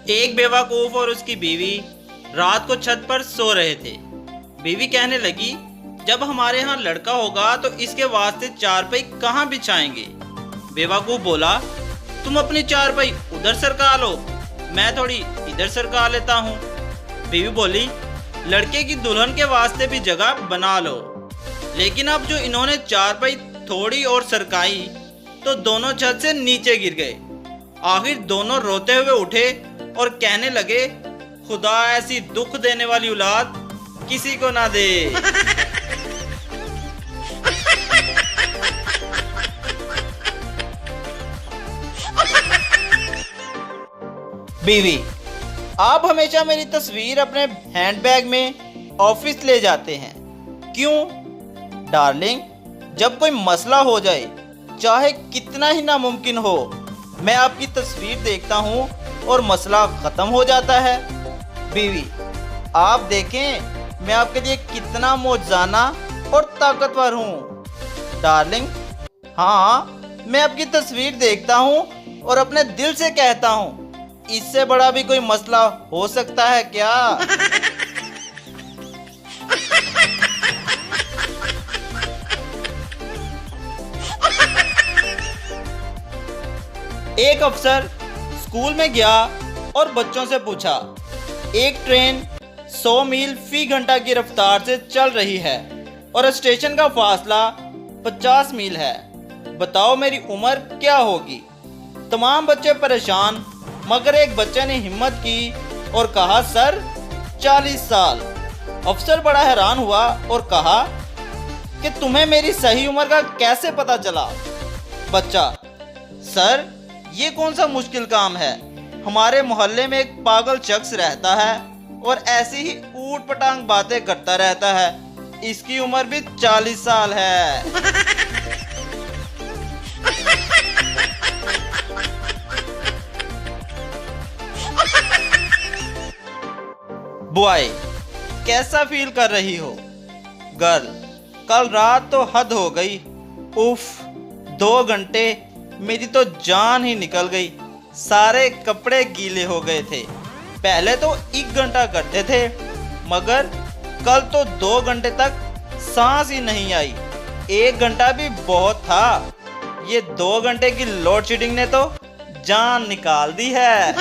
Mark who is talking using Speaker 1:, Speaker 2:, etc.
Speaker 1: एक बेवकूफ और उसकी बीवी रात को छत पर सो रहे थे। बीवी कहने लगी, जब हमारे यहाँ लड़का होगा तो इसके वास्ते चारपाई कहाँ बिछाएंगे। बेवकूफ बोला, तुम अपनी चारपाई उधर सरका लो, मैं थोड़ी इधर सरका लेता हूँ। बीवी बोली, लड़के की दुल्हन के वास्ते भी जगह बना लो। लेकिन अब जो इन्होंने चारपाई थोड़ी और सरकाई तो दोनों छत से नीचे गिर गए। आखिर दोनों रोते हुए उठे और कहने लगे, खुदा ऐसी दुख देने वाली औलाद किसी को ना दे। बीवी, आप हमेशा मेरी तस्वीर अपने हैंडबैग में ऑफिस ले जाते हैं, क्यों? डार्लिंग, जब कोई मसला हो जाए, चाहे कितना ही नामुमकिन हो, मैं आपकी तस्वीर देखता हूँ और मसला ख़त्म हो जाता है। बीवी, आप देखें मैं आपके लिए कितना मौजूदाना और ताकतवर हूँ। डार्लिंग, हाँ, मैं आपकी तस्वीर देखता हूँ और अपने दिल से कहता हूँ, इससे बड़ा भी कोई मसला हो सकता है क्या? एक अफसर स्कूल में गया और बच्चों से पूछा, एक ट्रेन 100 मील फी घंटा की रफ्तार से चल रही है और स्टेशन का फासला 50 मील है, बताओ मेरी उम्र क्या होगी? तमाम बच्चे परेशान, मगर एक बच्चे ने हिम्मत की और कहा, सर 40 साल। अफसर बड़ा हैरान हुआ और कहा कि तुम्हें मेरी सही उम्र का कैसे पता चला? बच्चा, सर ये कौन सा मुश्किल काम है, हमारे मोहल्ले में एक पागल शख्स रहता है और ऐसी ही ऊट पटांग बातें करता रहता है, इसकी उम्र भी 40 साल है। बॉय, कैसा फील कर रही हो? गर्ल, कल रात तो हद हो गई, उफ 2 घंटे मेरी तो जान ही निकल गई, सारे कपड़े गीले हो गए थे। पहले तो 1 घंटा करते थे, मगर कल तो 2 घंटे तक सांस ही नहीं आई। 1 घंटा भी बहुत था, ये 2 घंटे की लोड शेडिंग ने तो जान निकाल दी है।